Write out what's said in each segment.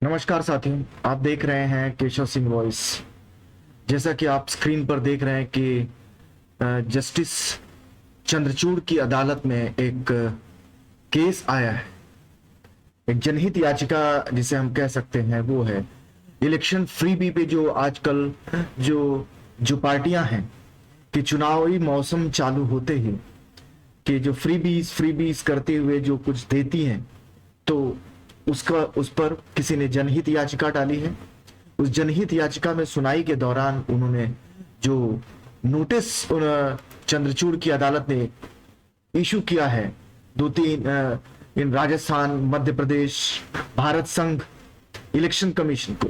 नमस्कार साथियों, आप देख रहे हैं केशव सिंह वॉइस। जैसा कि आप स्क्रीन पर देख रहे हैं कि जस्टिस चंद्रचूड़ की अदालत में एक केस आया है। एक जनहित याचिका जिसे हम कह सकते हैं वो है इलेक्शन फ्रीबी पे। जो आजकल जो जो पार्टियां हैं कि चुनावी मौसम चालू होते ही कि जो फ्रीबीज करते हुए जो कुछ देती हैं, तो उस पर किसी ने जनहित याचिका डाली है। उस जनहित याचिका में सुनाई के दौरान उन्होंने जो नोटिस चंद्रचूड़ की अदालत ने इशू किया है, दो तीन इन राजस्थान, मध्य प्रदेश, भारत संघ इलेक्शन कमीशन को,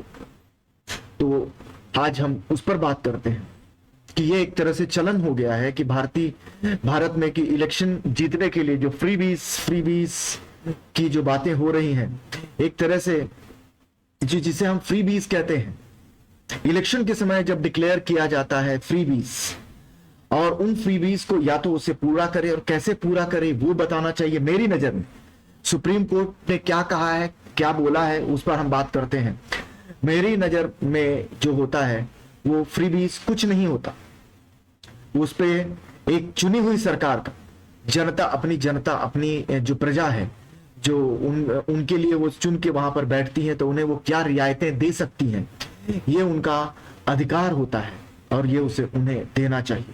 तो आज हम उस पर बात करते हैं कि ये एक तरह से चलन हो गया है कि भारत में कि इलेक्शन जीतने के लिए जो फ्रीबीज की जो बातें हो रही हैं, एक तरह से जिसे हम फ्रीबीज कहते हैं, इलेक्शन के समय जब डिक्लेयर किया जाता है फ्रीबीज, और उन फ्रीबीज को या तो उसे पूरा करे और कैसे पूरा करे वो बताना चाहिए। मेरी नजर में सुप्रीम कोर्ट ने क्या कहा है, क्या बोला है, उस पर हम बात करते हैं। मेरी नजर में जो होता है वो फ्रीबीज कुछ नहीं होता। उस पे एक चुनी हुई सरकार का जनता अपनी जो प्रजा है, जो उनके लिए वो चुन के वहां पर बैठती है, तो उन्हें वो क्या रियायतें दे सकती हैं, ये उनका अधिकार होता है और ये उसे उन्हें देना चाहिए।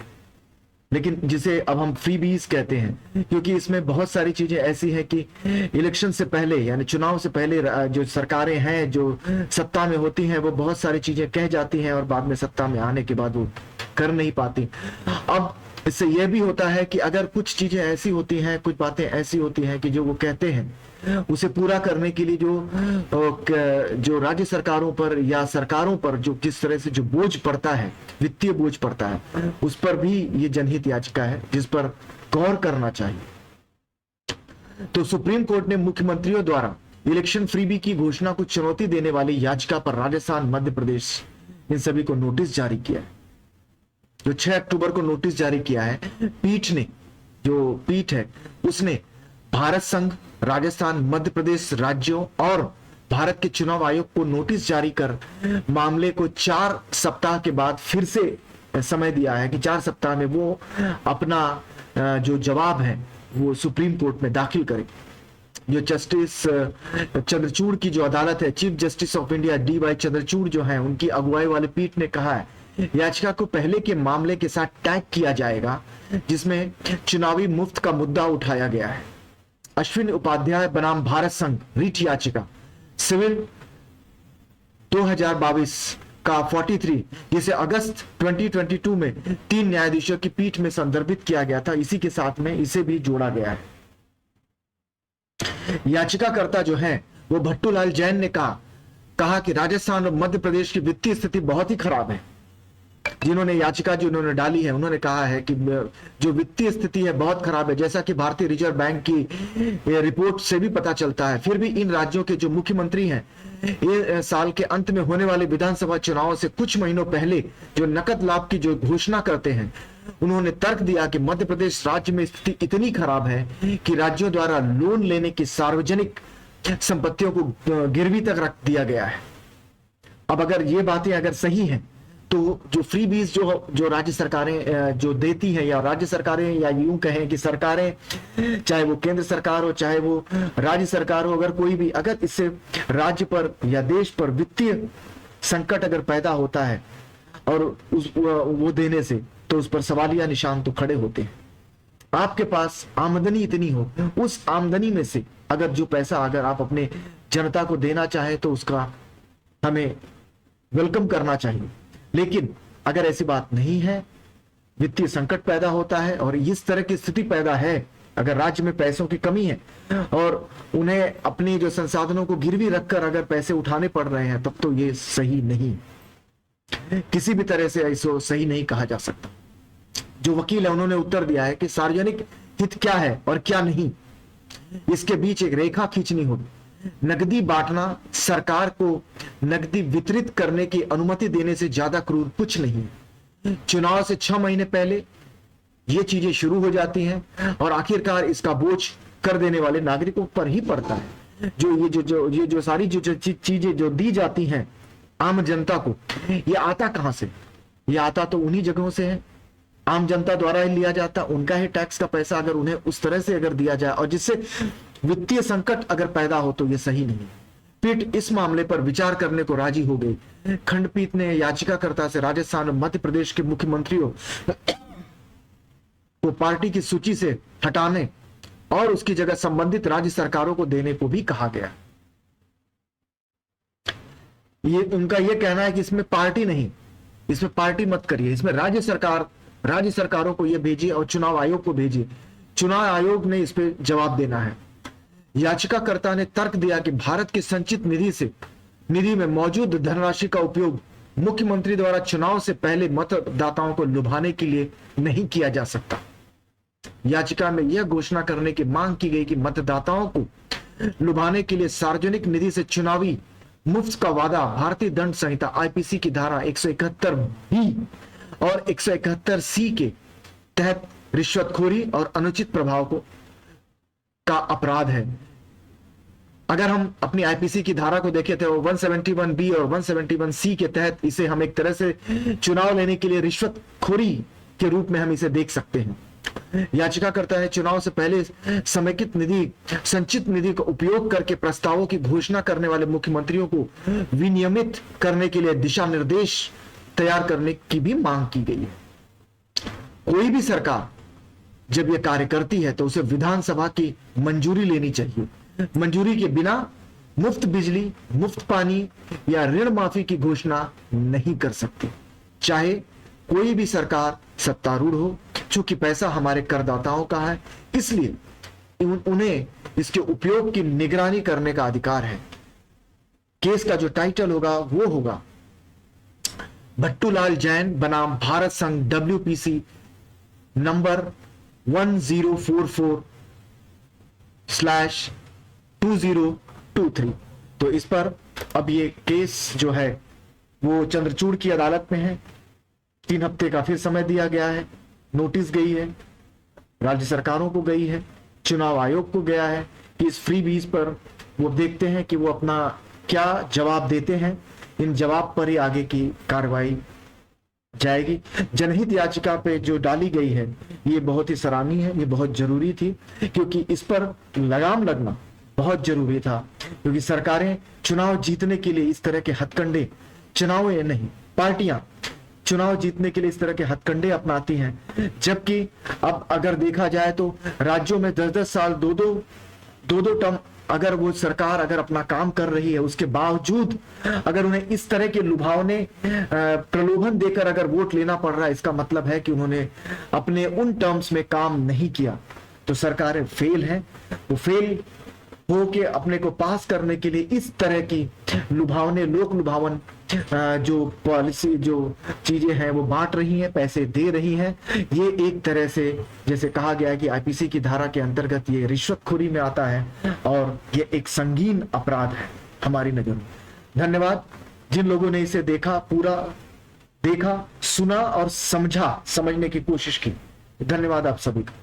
लेकिन जिसे अब हम फ्रीबीज कहते हैं, क्योंकि इसमें बहुत सारी चीजें ऐसी हैं कि इलेक्शन से पहले यानी चुनाव से पहले जो सरकारें हैं जो सत्ता में होती हैं, वो बहुत सारी चीजें कह जाती हैं और बाद में सत्ता में आने के बाद वो कर नहीं पाती। अब इससे यह भी होता है कि अगर कुछ चीजें ऐसी होती हैं, कुछ बातें ऐसी होती हैं कि जो वो कहते हैं उसे पूरा करने के लिए जो राज्य सरकारों पर या सरकारों पर जो किस तरह से जो बोझ पड़ता है, वित्तीय बोझ पड़ता है, उस पर भी ये जनहित याचिका है जिस पर गौर करना चाहिए। तो सुप्रीम कोर्ट ने मुख्यमंत्रियों द्वारा इलेक्शन फ्रीबी की घोषणा को चुनौती देने वाली याचिका पर राजस्थान, मध्य प्रदेश इन सभी को नोटिस जारी किया है। जो 6 अक्टूबर को नोटिस जारी किया है, पीठ है उसने भारत संघ, राजस्थान, मध्य प्रदेश राज्यों और भारत के चुनाव आयोग को नोटिस जारी कर मामले को 4 सप्ताह के बाद फिर से समय दिया है कि 4 सप्ताह में वो अपना जो जवाब है वो सुप्रीम कोर्ट में दाखिल करे। जो जस्टिस चंद्रचूड़ की जो अदालत है, chief justice of India DY Chandrachud जो है, उनकी अगुवाई वाली पीठ ने कहा है याचिका को पहले के मामले के साथ टैग किया जाएगा जिसमें चुनावी मुफ्त का मुद्दा उठाया गया है। अश्विन उपाध्याय बनाम भारत संघ रीट याचिका सिविल 2022 का 43, जिसे अगस्त 2022 में 3 न्यायाधीशों की पीठ में संदर्भित किया गया था, इसी के साथ में इसे भी जोड़ा गया है। याचिकाकर्ता जो है वो भट्टूलाल जैन ने कहा कि राजस्थान और मध्य प्रदेश की वित्तीय स्थिति बहुत ही खराब है। जिन्होंने याचिका जो उन्होंने डाली है, उन्होंने कहा है कि जो वित्तीय स्थिति है बहुत खराब है, जैसा कि भारतीय रिजर्व बैंक की रिपोर्ट से भी पता चलता है। फिर भी इन राज्यों के जो मुख्यमंत्री हैं, ये साल के अंत में होने वाले विधानसभा चुनाव से कुछ महीनों पहले जो नकद लाभ की जो घोषणा करते हैं, उन्होंने तर्क दिया कि मध्य प्रदेश राज्य में स्थिति इतनी खराब है कि राज्यों द्वारा लोन लेने की सार्वजनिक संपत्तियों को गिरवी तक रख दिया गया है। अब अगर ये बातें अगर सही हैं, तो जो फ्रीबीज जो राज्य सरकारें जो देती हैं, या राज्य सरकारें या यूं कहें कि सरकारें, चाहे वो केंद्र सरकार हो चाहे वो राज्य सरकार हो, अगर कोई भी अगर इससे राज्य पर या देश पर वित्तीय संकट अगर पैदा होता है और वो देने से, तो उस पर सवालिया निशान तो खड़े होते हैं। आपके पास आमदनी इतनी हो, उस आमदनी में से अगर जो पैसा अगर आप अपने जनता को देना चाहे तो उसका हमें वेलकम करना चाहिए। लेकिन अगर ऐसी बात नहीं है, वित्तीय संकट पैदा होता है और इस तरह की स्थिति पैदा है, अगर राज्य में पैसों की कमी है और उन्हें अपनी जो संसाधनों को गिरवी रखकर अगर पैसे उठाने पड़ रहे हैं, तब तो ये सही नहीं, किसी भी तरह से ऐसा सही नहीं कहा जा सकता। जो वकील है उन्होंने उत्तर दिया है कि सार्वजनिक हित क्या है और क्या नहीं, इसके बीच एक रेखा खींचनी होगी। नकदी बांटना सरकार को नकदी वितरित करने की अनुमति देने से ज्यादा क्रूर कुछ नहीं है। चुनाव से 6 महीने पहले ये चीजें शुरू हो जाती हैं और आखिरकार इसका बोझ कर देने वाले नागरिकों पर ही पड़ता है। जो ये जो सारी जो चीजें जो दी जाती हैं आम जनता को, ये आता कहां से? ये आता तो उन्हीं जगहों से है, आम जनता द्वारा ही लिया जाता, उनका ही टैक्स का पैसा अगर उन्हें उस तरह से अगर दिया जाए और जिससे वित्तीय संकट अगर पैदा हो तो ये सही नहीं। पीठ इस मामले पर विचार करने को राजी हो गई। खंडपीठ ने याचिकाकर्ता से राजस्थान और मध्य प्रदेश के मुख्यमंत्रियों को पार्टी की सूची से हटाने और उसकी जगह संबंधित राज्य सरकारों को देने को भी कहा गया। ये उनका ये कहना है कि इसमें पार्टी नहीं, इसमें पार्टी मत करिए, इसमें राज्य सरकारों को ये भेजिए और चुनाव आयोग को भेजिए, चुनाव आयोग ने इस पे जवाब देना है। याचिकाकर्ता ने तर्क दिया कि भारत की संचित निधि में मौजूद धनराशि का उपयोग मुख्यमंत्री द्वारा चुनाव से पहले मतदाताओं को लुभाने के लिए नहीं किया जा सकता। याचिका में यह घोषणा करने की मांग की गई कि मतदाताओं को लुभाने के लिए सार्वजनिक निधि से चुनावी मुफ्त का वादा भारतीय दंड संहिता आईपीसी की धारा 171 बी और 171 सी के तहत रिश्वतखोरी और अनुचित प्रभाव का अपराध है। अगर हम अपनी आईपीसी की धारा को देखें तो 171 बी और 171 सी के तहत इसे हम एक तरह से चुनाव लेने के लिए रिश्वतखोरी के रूप में हम इसे देख सकते हैं। याचिकाकर्ता ने चुनाव से पहले समेकित निधि संचित निधि का उपयोग करके प्रस्तावों की घोषणा करने वाले मुख्यमंत्रियों को विनियमित करने के लिए दिशा निर्देश तैयार करने की भी मांग की गई है। कोई भी सरकार जब यह कार्य करती है तो उसे विधानसभा की मंजूरी लेनी चाहिए। मंजूरी के बिना मुफ्त बिजली, मुफ्त पानी या ऋण माफी की घोषणा नहीं कर सकती, चाहे कोई भी सरकार सत्तारूढ़ हो। चूंकि पैसा हमारे करदाताओं का है, इसलिए उन्हें इसके उपयोग की निगरानी करने का अधिकार है। केस का जो टाइटल होगा वो होगा भट्टूलाल जैन बनाम भारत संघ WPC नंबर 1044/2023। तो इस पर अब ये केस जो है वो चंद्रचूड़ की अदालत में है। 3 हफ्ते का फिर समय दिया गया है, नोटिस गई है, राज्य सरकारों को गई है, चुनाव आयोग को गया है कि इस फ्री बीज पर वो देखते हैं कि वो अपना क्या जवाब देते हैं। इन जवाब पर ही आगे की कार्रवाई जाएगी। जनहित याचिका पे जो डाली गई है ये बहुत ही सराहनीय है, ये बहुत जरूरी थी, क्योंकि इस पर लगाम लगना बहुत जरूरी था। क्योंकि सरकारें चुनाव जीतने के लिए इस तरह के हथकंडे, चुनाव नहीं पार्टियां चुनाव जीतने के लिए इस तरह के हथकंडे अपनाती हैं, जबकि अब अगर देखा जाए तो राज्यों में 10-10 साल, 2-2 टर्म अगर वो सरकार अगर अपना काम कर रही है, उसके बावजूद अगर उन्हें इस तरह के लुभावने प्रलोभन देकर अगर वोट लेना पड़ रहा है, इसका मतलब है कि उन्होंने अपने उन टर्म्स में काम नहीं किया। तो सरकारें फेल हैं, वो फेल हो के अपने को पास करने के लिए इस तरह की लुभावने, लोक लुभावन जो पॉलिसी, जो चीजें हैं वो बांट रही हैं, पैसे दे रही हैं। ये एक तरह से जैसे कहा गया है कि आईपीसी की धारा के अंतर्गत ये रिश्वतखोरी में आता है और ये एक संगीन अपराध है हमारी नजर में। धन्यवाद जिन लोगों ने इसे देखा, पूरा देखा, सुना और समझने की कोशिश की। धन्यवाद आप सभी का।